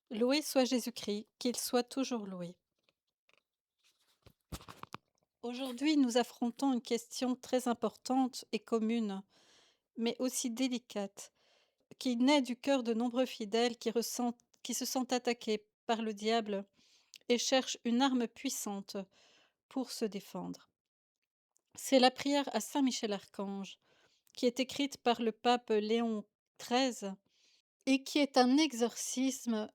Loué soit Jésus-Christ, qu'il soit toujours loué. Aujourd'hui, nous affrontons une question très importante et commune, mais aussi délicate, qui naît du cœur de nombreux fidèles qui se sentent attaqués par le diable et cherchent une arme puissante pour se défendre. C'est la prière à Saint Michel Archange, qui est écrite par le pape Léon XIII et qui est un exorcisme.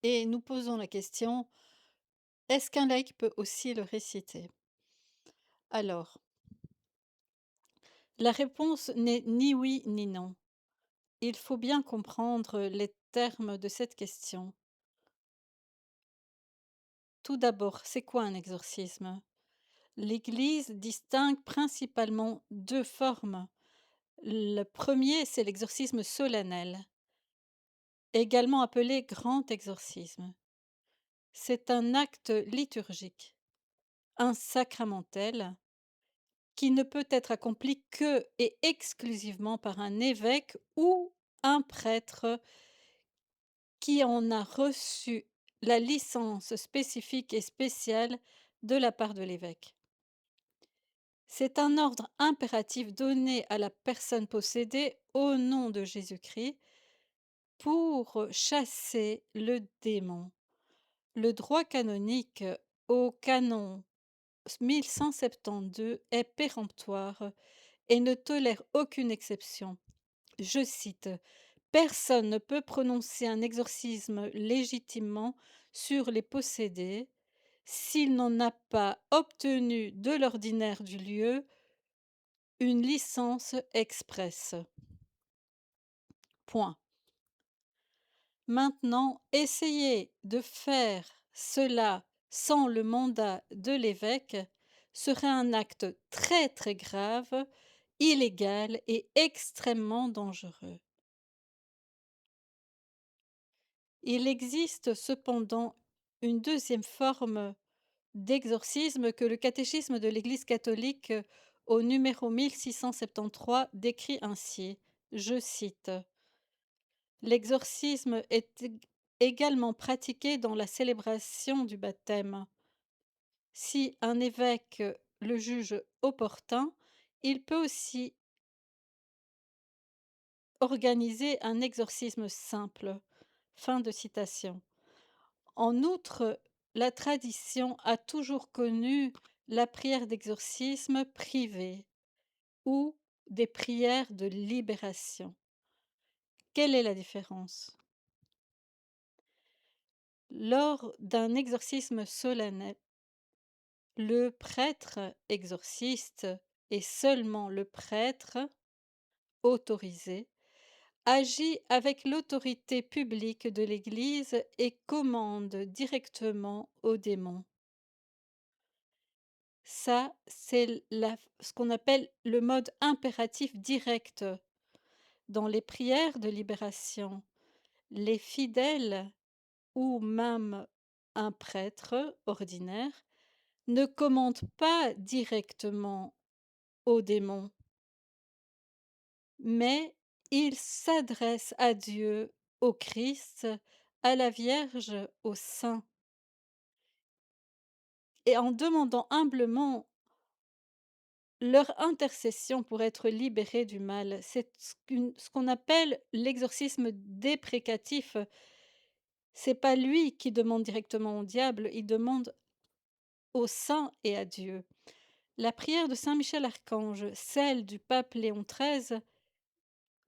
Et nous posons la question, est-ce qu'un laïc peut aussi le réciter? Alors, la réponse n'est ni oui ni non. Il faut bien comprendre les termes de cette question. Tout d'abord, c'est quoi un exorcisme? L'Église distingue principalement deux formes. Le premier, c'est l'exorcisme solennel, également appelé grand exorcisme. C'est un acte liturgique, un sacramentel, qui ne peut être accompli que et exclusivement par un évêque ou un prêtre qui en a reçu la licence spécifique et spéciale de la part de l'évêque. C'est un ordre impératif donné à la personne possédée au nom de Jésus-Christ pour chasser le démon. Le droit canonique au canon 1172 est péremptoire et ne tolère aucune exception. Je cite: «Personne ne peut prononcer un exorcisme légitimement sur les possédés s'il n'en a pas obtenu de l'ordinaire du lieu une licence expresse». Point. Maintenant, essayer de faire cela sans le mandat de l'évêque serait un acte très très grave, illégal et extrêmement dangereux. Il existe cependant une deuxième forme d'exorcisme que le catéchisme de l'Église catholique au numéro 1673 décrit ainsi, je cite: «L'exorcisme est également pratiqué dans la célébration du baptême. Si un évêque le juge opportun, il peut aussi organiser un exorcisme simple». Fin de citation. En outre, la tradition a toujours connu la prière d'exorcisme privée ou des prières de libération. Quelle est la différence? Lors d'un exorcisme solennel, le prêtre exorciste, et seulement le prêtre autorisé, agit avec l'autorité publique de l'Église et commande directement au démon. Ça, c'est ce qu'on appelle le mode impératif direct. Dans les prières de libération, les fidèles ou même un prêtre ordinaire ne commande pas directement au démon, mais il s'adresse à Dieu, au Christ, à la Vierge, aux saints, et en demandant humblement leur intercession pour être libérés du mal. C'est ce qu'on appelle l'exorcisme déprécatif. C'est pas lui qui demande directement au diable, il demande aux saints et à Dieu. La prière de saint Michel Archange, celle du pape Léon XIII,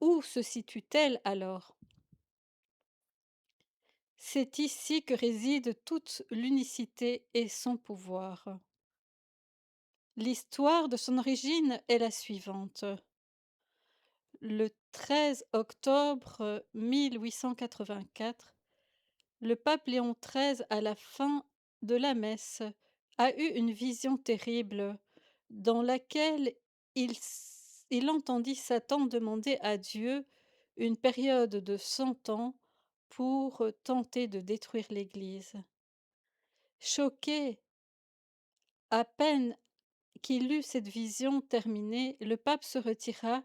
où se situe-t-elle alors? C'est ici que réside toute l'unicité et son pouvoir. L'histoire de son origine est la suivante. Le 13 octobre 1884, le pape Léon XIII, à la fin de la messe, a eu une vision terrible dans laquelle il entendit Satan demander à Dieu une période de 100 ans pour tenter de détruire l'Église. Choqué, à peine qu'il eut cette vision terminée, le pape se retira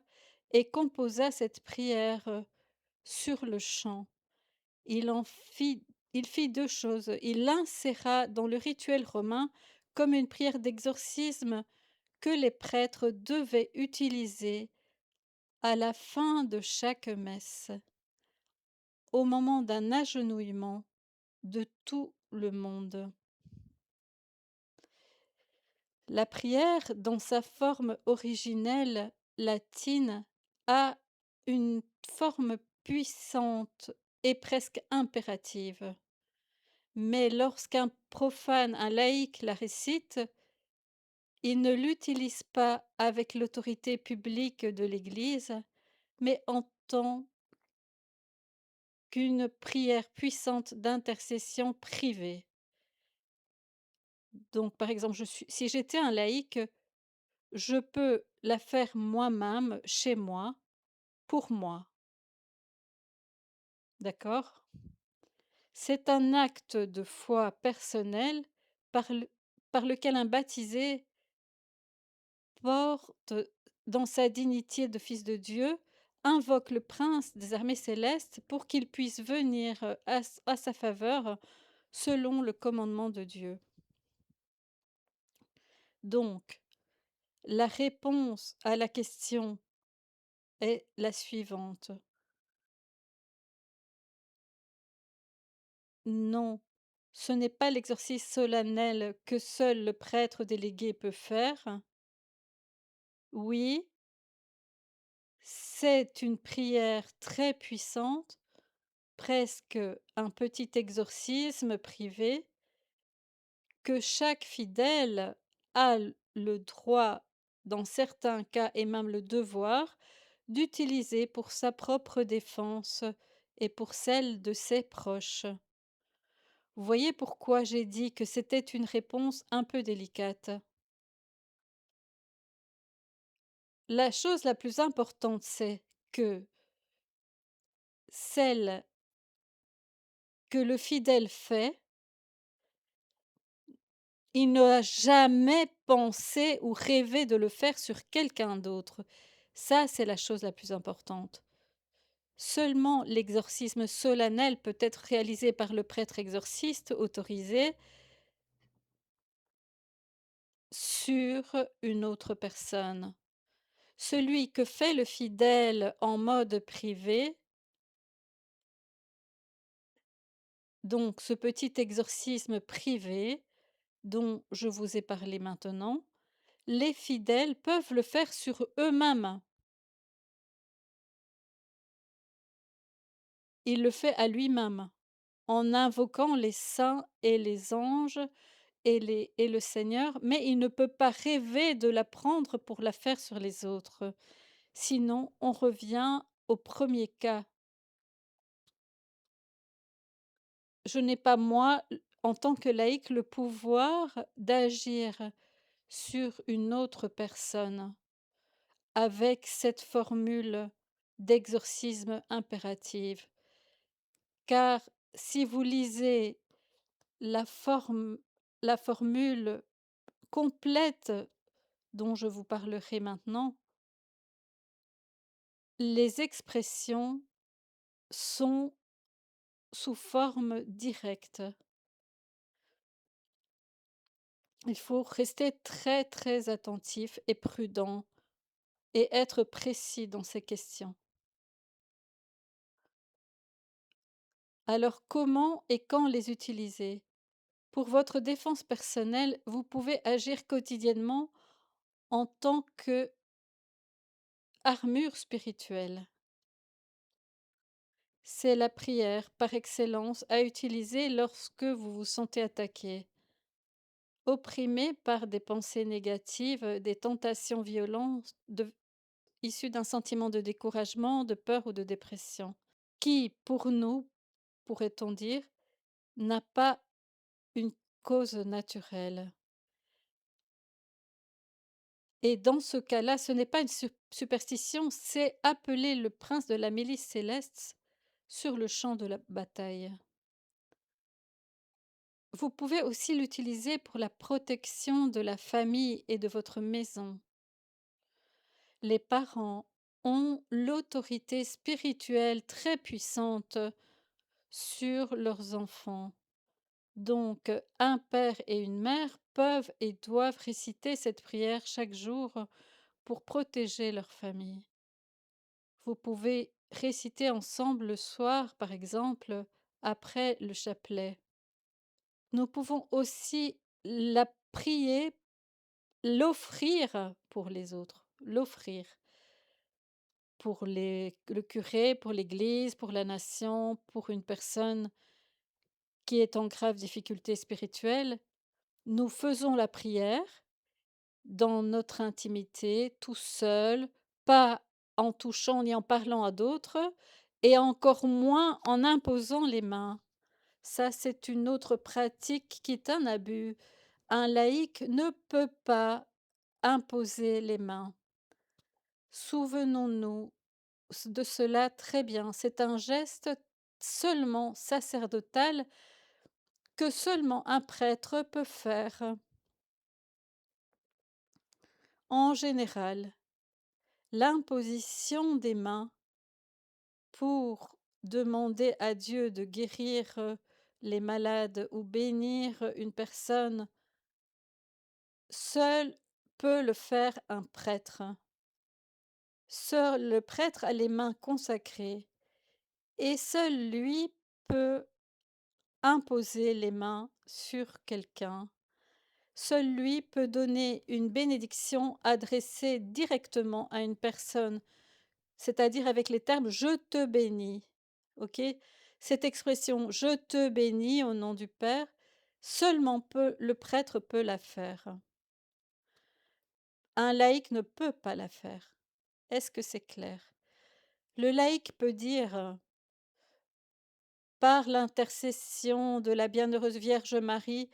et composa cette prière sur le champ. Il en fit Il fit 2 choses. Il l'inséra dans le rituel romain comme une prière d'exorcisme que les prêtres devaient utiliser à la fin de chaque messe, au moment d'un agenouillement de tout le monde. La prière, dans sa forme originelle latine, a une forme puissante et presque impérative. Mais lorsqu'un profane, un laïc la récite, il ne l'utilise pas avec l'autorité publique de l'Église, mais en tant qu'une prière puissante d'intercession privée. Donc, par exemple, si j'étais un laïc, je peux la faire moi-même, chez moi, pour moi, d'accord? C'est un acte de foi personnel par le par lequel un baptisé porte dans sa dignité de fils de Dieu, invoque le prince des armées célestes pour qu'il puisse venir, à sa faveur selon le commandement de Dieu. Donc, la réponse à la question est la suivante: non, ce n'est pas l'exorcisme solennel que seul le prêtre délégué peut faire. Oui, c'est une prière très puissante, presque un petit exorcisme privé que chaque fidèle a le droit, dans certains cas et même le devoir, d'utiliser pour sa propre défense et pour celle de ses proches. Vous voyez pourquoi j'ai dit que c'était une réponse un peu délicate. La chose la plus importante, c'est que celle que le fidèle fait, il n'a jamais pensé ou rêvé de le faire sur quelqu'un d'autre. Ça, c'est la chose la plus importante. Seulement l'exorcisme solennel peut être réalisé par le prêtre exorciste autorisé sur une autre personne. Celui que fait le fidèle en mode privé, donc ce petit exorcisme privé dont je vous ai parlé maintenant, les fidèles peuvent le faire sur eux-mêmes. Il le fait à lui-même, en invoquant les saints et les anges et le Seigneur, mais il ne peut pas rêver de la prendre pour la faire sur les autres. Sinon, on revient au premier cas. Je n'ai pas, moi, en tant que laïc, le pouvoir d'agir sur une autre personne avec cette formule d'exorcisme impérative. Car si vous lisez la forme la formule complète dont je vous parlerai maintenant, les expressions sont sous forme directe. Il faut rester très, très attentif et prudent et être précis dans ces questions. Alors comment et quand les utiliser? Pour votre défense personnelle, vous pouvez agir quotidiennement en tant que armure spirituelle. C'est la prière par excellence à utiliser lorsque vous vous sentez attaqué, opprimé par des pensées négatives, des tentations violentes issues d'un sentiment de découragement, de peur ou de dépression, qui, pour nous, pourrait-on dire, n'a pas une cause naturelle. Et dans ce cas-là, ce n'est pas une superstition, c'est appeler le prince de la milice céleste sur le champ de la bataille. Vous pouvez aussi l'utiliser pour la protection de la famille et de votre maison. Les parents ont l'autorité spirituelle très puissante sur leurs enfants. Donc, un père et une mère peuvent et doivent réciter cette prière chaque jour pour protéger leur famille. Vous pouvez réciter ensemble le soir, par exemple, après le chapelet. Nous pouvons aussi la prier, l'offrir pour les autres, l'offrir pour le curé, pour l'Église, pour la nation, pour une personne qui est en grave difficulté spirituelle. Nous faisons la prière dans notre intimité, tout seul, pas en touchant ni en parlant à d'autres, et encore moins en imposant les mains. Ça, c'est une autre pratique qui est un abus. Un laïc ne peut pas imposer les mains. Souvenons-nous de cela très bien. C'est un geste seulement sacerdotal que seulement un prêtre peut faire. En général, l'imposition des mains pour demander à Dieu de guérir les malades ou bénir une personne, seul peut le faire un prêtre. Seul le prêtre a les mains consacrées et seul lui peut imposer les mains sur quelqu'un. Seul lui peut donner une bénédiction adressée directement à une personne, c'est-à-dire avec les termes «Je te bénis». OK? Cette expression «Je te bénis au nom du Père», seulement le prêtre peut la faire. Un laïc ne peut pas la faire. Est-ce que c'est clair? Le laïc peut dire: «Par l'intercession de la bienheureuse Vierge Marie,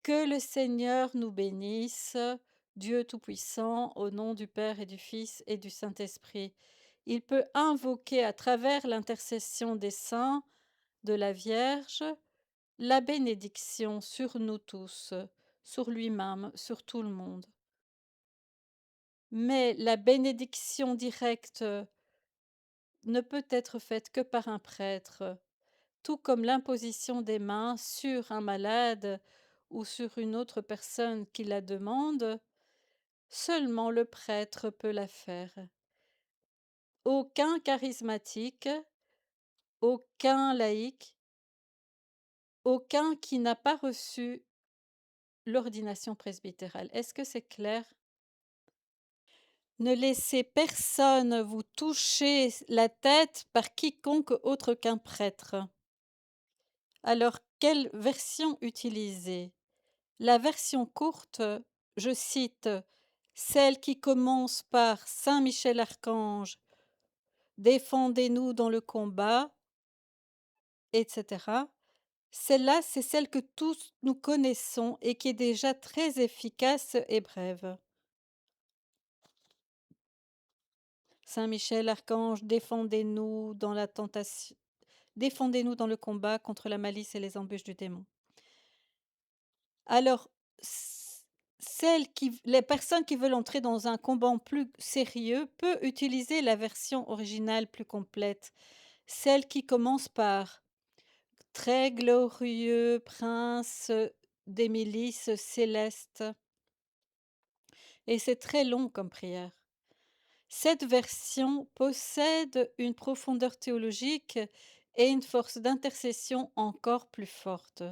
que le Seigneur nous bénisse, Dieu Tout-Puissant, au nom du Père et du Fils et du Saint-Esprit». Il peut invoquer à travers l'intercession des saints, de la Vierge, la bénédiction sur nous tous, sur lui-même, sur tout le monde. Mais la bénédiction directe ne peut être faite que par un prêtre, tout comme l'imposition des mains sur un malade ou sur une autre personne qui la demande, seulement le prêtre peut la faire. Aucun charismatique, aucun laïc, aucun qui n'a pas reçu l'ordination presbytérale. Est-ce que c'est clair? Ne laissez personne vous toucher la tête par quiconque autre qu'un prêtre. Alors, quelle version utiliser? La version courte, je cite, celle qui commence par Saint Michel Archange, défendez-nous dans le combat, etc. Celle-là, c'est celle que tous nous connaissons et qui est déjà très efficace et brève. Saint Michel Archange, défendez-nous dans la tentation, défendez-nous dans le combat contre la malice et les embûches du démon. Alors, les personnes qui veulent entrer dans un combat plus sérieux peuvent utiliser la version originale plus complète, celle qui commence par «Très glorieux prince des milices célestes» et c'est très long comme prière. Cette version possède une profondeur théologique et une force d'intercession encore plus forte.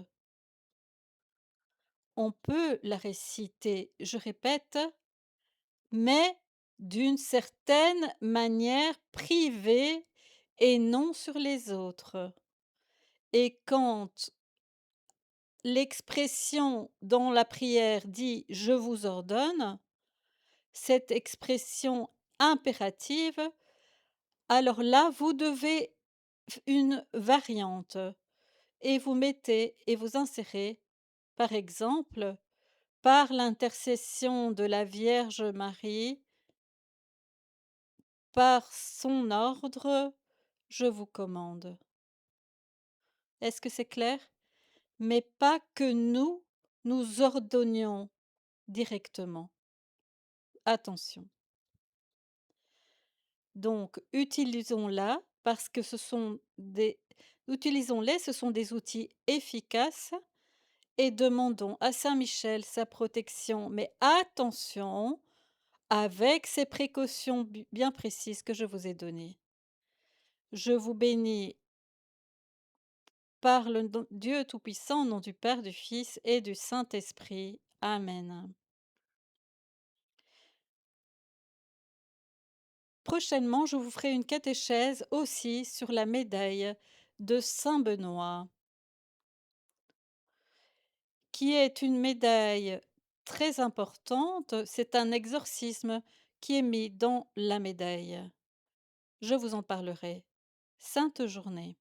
On peut la réciter, je répète, mais d'une certaine manière privée et non sur les autres. Et quand l'expression dans la prière dit «je vous ordonne», cette expression impérative, alors là, vous devez une variante et vous mettez et vous insérez, par exemple, par l'intercession de la Vierge Marie, par son ordre, je vous commande. Est-ce que c'est clair? Mais pas que nous ordonnions directement. Attention. Donc, utilisons-la parce que ce sont des utilisons-les, ce sont des outils efficaces et demandons à Saint Michel sa protection. Mais attention, avec ces précautions bien précises que je vous ai données. Je vous bénis par le Dieu Tout-Puissant, au nom du Père, du Fils et du Saint-Esprit. Amen. Prochainement, je vous ferai une catéchèse aussi sur la médaille de Saint Benoît, qui est une médaille très importante. C'est un exorcisme qui est mis dans la médaille. Je vous en parlerai. Sainte journée.